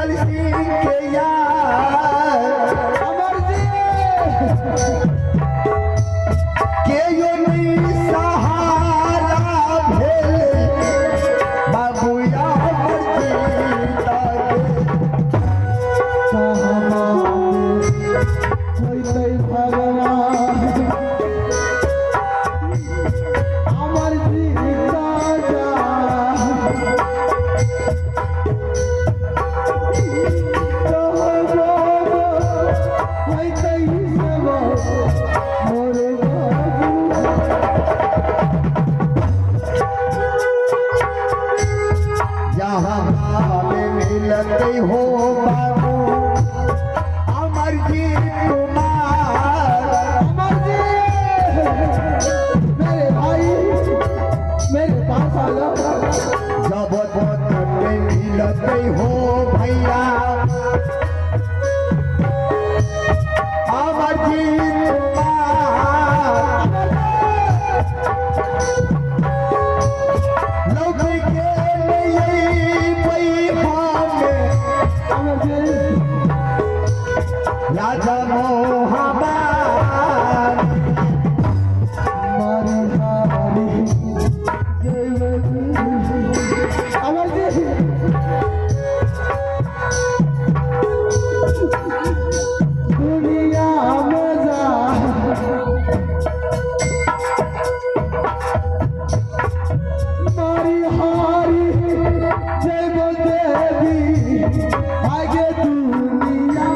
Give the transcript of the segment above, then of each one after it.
निर्मल सिंह के यार अमर जी के यो नहीं सहारा भेल बाबू अमर जी भगवान अमर जी मिलते हो बाबू अमर जी कुमार अमर जी मेरे भाई मेरे पास आ जाओ जब मिलते हो भैया अमर जी राजा मोहबान मारी हारी अमर जी दुनिया में जा मारी हारी जय देवी आगे दुनिया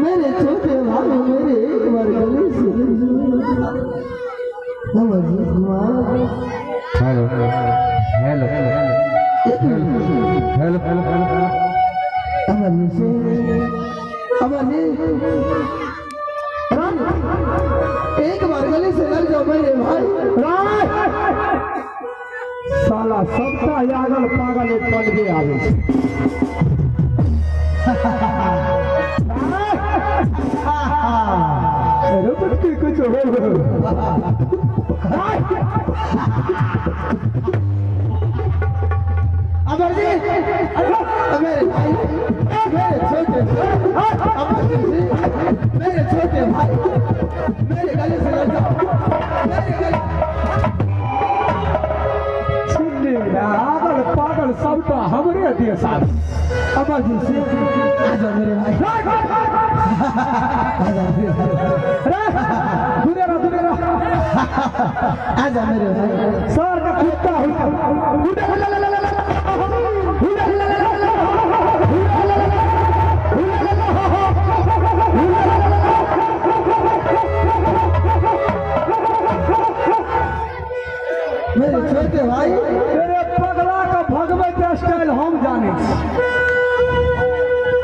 मेरे छोटे भाई मेरे एक बार गले से hello hello hello hello hello एक बार गले से लग जाओ मेरे भाई। साला सबका यागल पागल एक पल के आवे कुछ अमर जी मेरे भाई मेरे छोटे अमर जी मेरे छोटे भाई मेरे गले से लग जाओ मेरे गले पागल पागल सबका हमरे दिए साथ अमर जी से आ जाओ मेरे भाई आ जाओ मेरे भाई सर का कुत्ता मेरे छोटे भाई मेरे पगला का भगवत स्टाइल हम जाने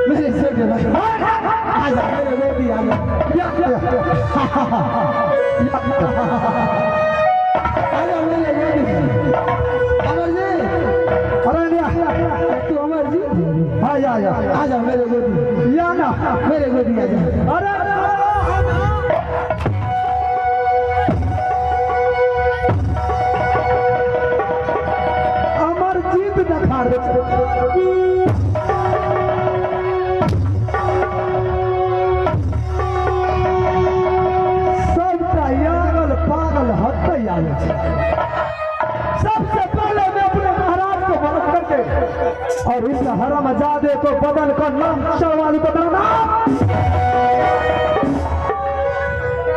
मेरे छोटे भाई आ जा मेरे बेटी आ जा मेरे बेटी अमर जी अरे तू अमर जी आ जा मेरे बेटी या ना मेरे बेटी आ जा अरे अमर जीत दिखा सबसे पहले मैं अपने महाराज को मदद करके और इस हरामजादे को बदल कर नाम शर्माली बदलना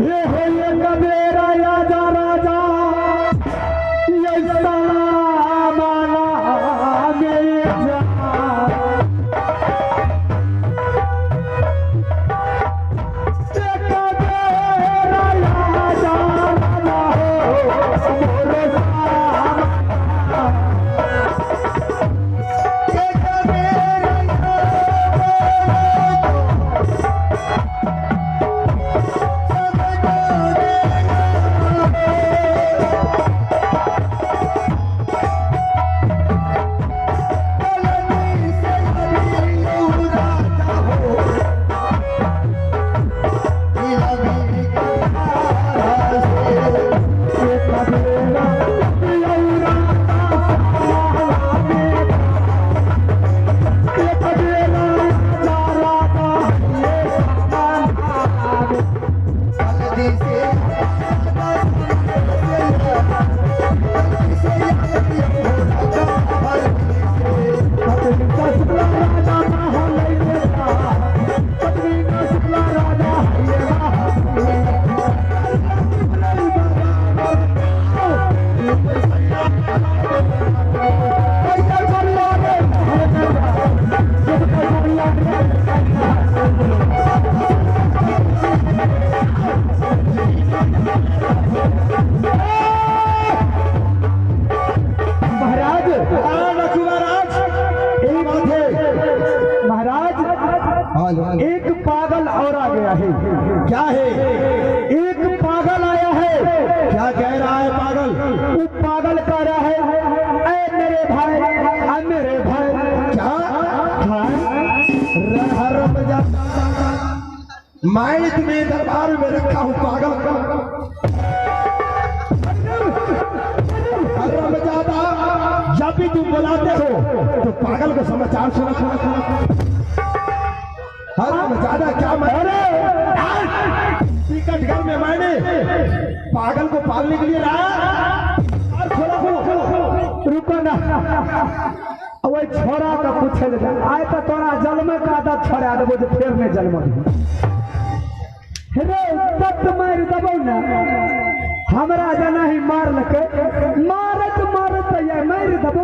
ये है ये कबीरा राजा राजा ये सामाना मेरे एक पागल और आ गया है। क्या है एक पागल आया है। क्या कह रहा है पागल वो पागल कह रहा है ऐ मेरे भाई ऐ मेरे भाई क्या मैं तुम्हें दरबार में रखा हूँ पागल जब भी तुम बुलाते हो तो पागल को समाचार सुना ज्यादा क्या टिकट घर में मैंने पागल को पालने के लिए लाया। रुको ना वही छोरा का पूछे आए तो तोरा जन्म का आदत छोड़ा देवो जो फिर में जन्म तब मार दबो ना हमरा जना ही मार लके मारत मारत मार दबो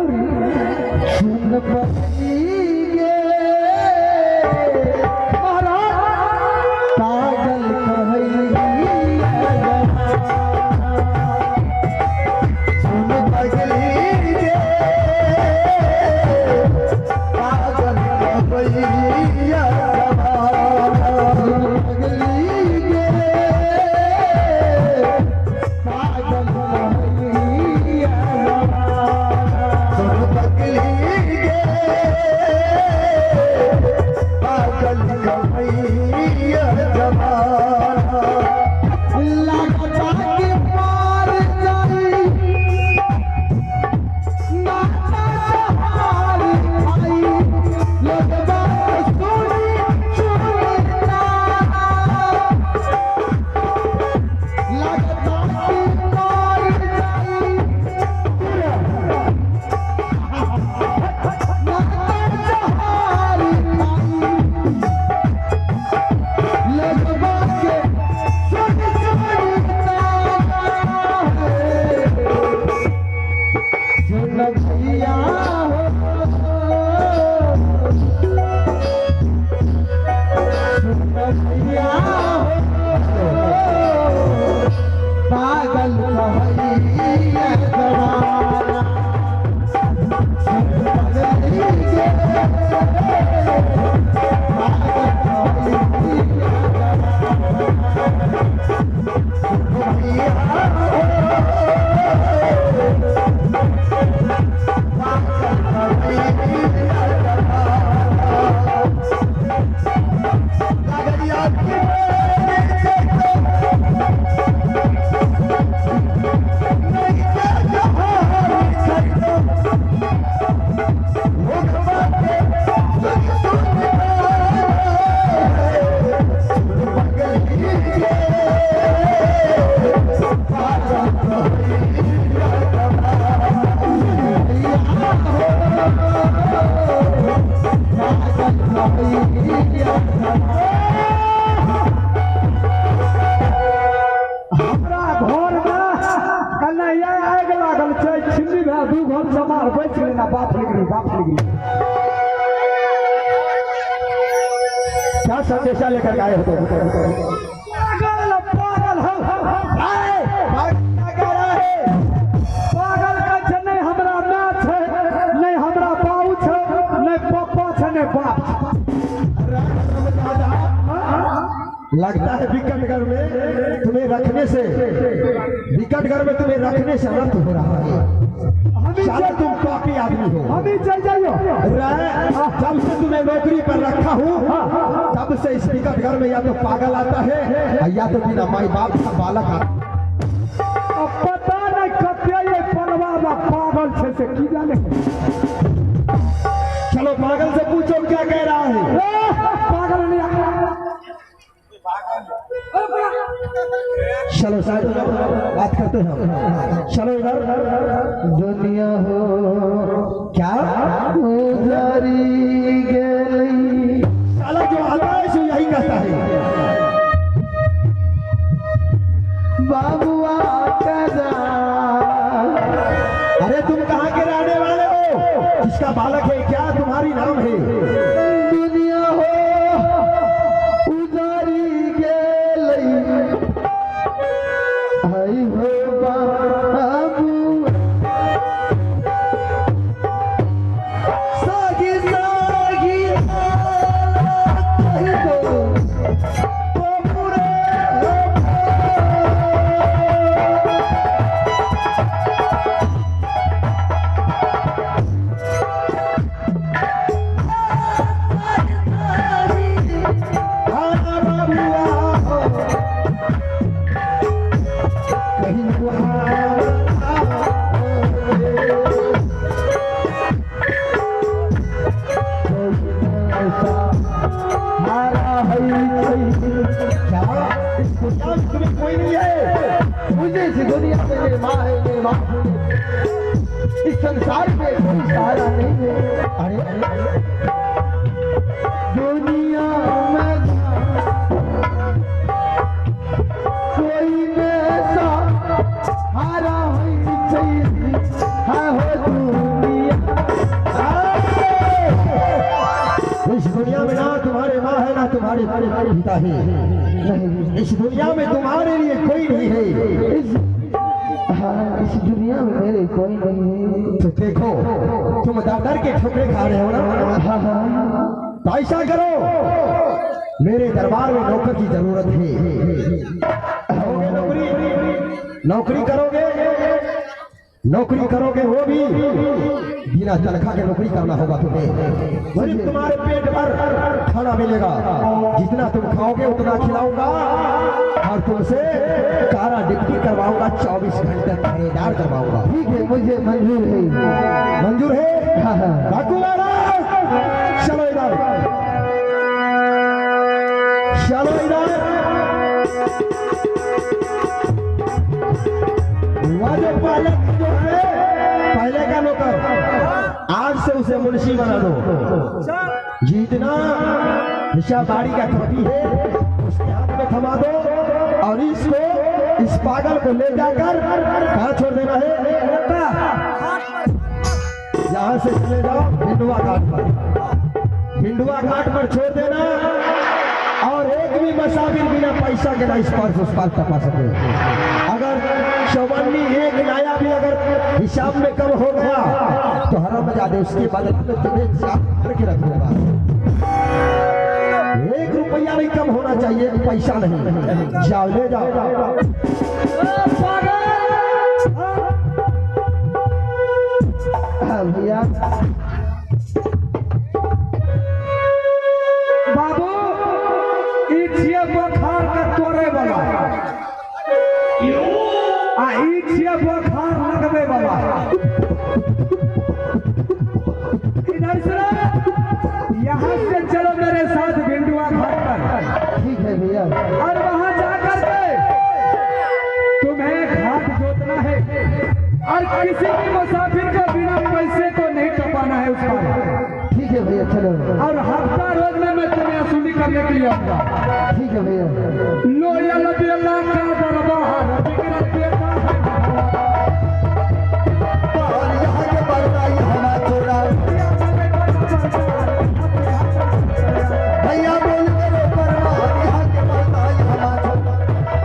क्या संदेशा लेकर आए हो? पागल पागल हो पागल का नहीं हमरा माँ है, नहीं हमरा बाबू है, नहीं पापा है, नहीं बाप। लगता है विकट घर में तुम्हें रखने से अनर्थ हो रहा है। साला तुम पापी आदमी हो। अभी चल जाइयो। जब से तुम्हें नौकरी पर रखा हूँ तब से इस विकट घर में या तो पागल आता है या तो बिना माई बाप का बालक आता। पता नहीं कते ये पनवा पागल छे से की जाने। चलो पागल से पूछो क्या कह रहा है। पागल नहीं चलो साइड बात करते हैं। चलो इधर। दुनिया हो क्या उजारी गई। साला जो आता है सो यही कहता है। बाबुआ कदा। अरे तुम कहाँ के रहने वाले हो? किसका बालक है? क्या तुम्हारी नाम है? दुनिया हो उजारी गई। आई हो बाबू सागी सागी आई हो बाबूरे तुम्हें कोई नहीं है। मुझे इस दुनिया में मेरी माँ है, मेरे बाप है। इस संसार में कोई सहारा नहीं है। अरे दुनिया में कोई ऐसा हारा चाहिए हो दुनिया। इस दुनिया में ना तुम्हारे माँ है ना तुम्हारे पिता है। इस दुनिया में तुम्हारे लिए कोई नहीं है। इस दुनिया में मेरे कोई नहीं है। तो देखो तुम दादर के ठोकरे खा रहे हो ना। तो ऐसा करो मेरे दरबार में नौकर की जरूरत है। नौकरी करोगे वो भी बिना तनख्वाह के नौकरी करना होगा तुम्हें। सिर्फ तुम्हारे पेट भर खाना मिलेगा। जितना तुम खाओगे उतना खिलाऊंगा और तुमसे कारा डिप्टी करवाऊंगा। 24 घंटे पहरेदार करवाऊंगा। ठीक है मुझे मंजूर है। मंजूर है? चलो इधर चलो इधर। जो पहले का नौकर आज से उसे मुंशी बना दो। जितना हिसाब बाड़ी का कॉपी है उसके हाथ में थमा दो और इसको इस पागल को ले जाकर कहाँ छोड़ देना है? यहाँ से चले जाओ भिंडुआ घाट पर छोड़ देना। और एक भी मसाफिर बिना पैसा के ना इस पार से उस पार टपा सके। अगर चौबन्नी एक नाया भी अगर हिसाब में कम हो गया तो हराम जादे उसके बदले में तुम्हें हिसाब करके रखूंगा। 1 रुपया भी कम होना चाहिए, पैसा नहीं। जाओ ले जाओ। भैया बाबू बुखार का तोड़े वाला बुखार लगवे वाला इधर सुनो, यहाँ से चलो मेरे साथ बिंडुआ घाट पर। ठीक है भैया। और वहाँ जाकर के तुम्हें घाट जोतना है और किसी भी मुसाफिर को बिना पैसे को नहीं टपाना है उस पर। ठीक है भैया चलो। और हफ्ता रोज में मैं तुम्हें वसूली करने के लिए आऊंगा। ठीक है भैया। लोया लबेला का दरबार बिगड़ल बेटा और यहाँ के पड़ता है हमारा छोरा भैया बोल करो परवाह यहाँ के पड़ता है हमारा छोरा।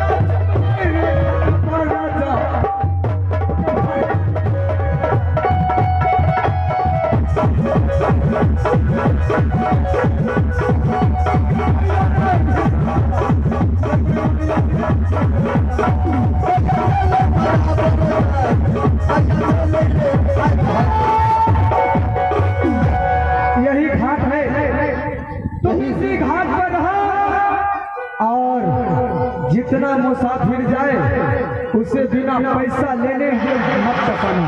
यही घाट है, तुम इसी घाट पर रहो और जितना मुसाफिर जाए उसे बिना पैसा लेने मत टपाना।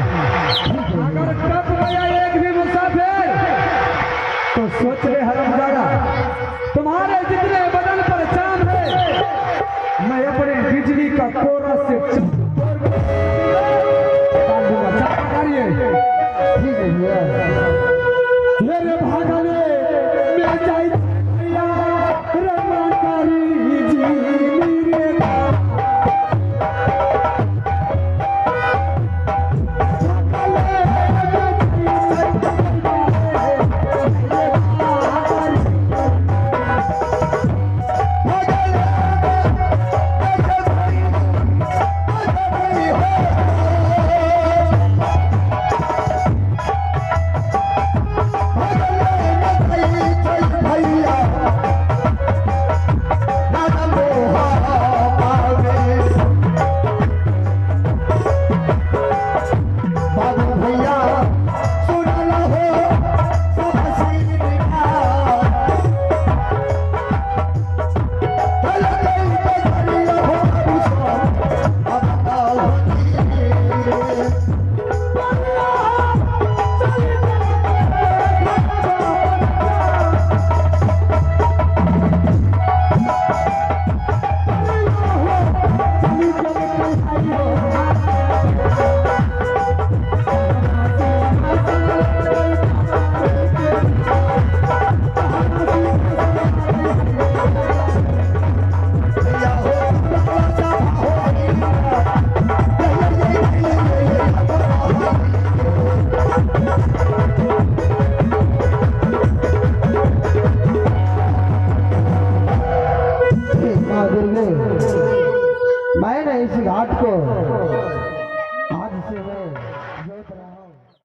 अगर टप गया एक भी मुसाफिर तो सोच ले हरामजादा, तुम्हारे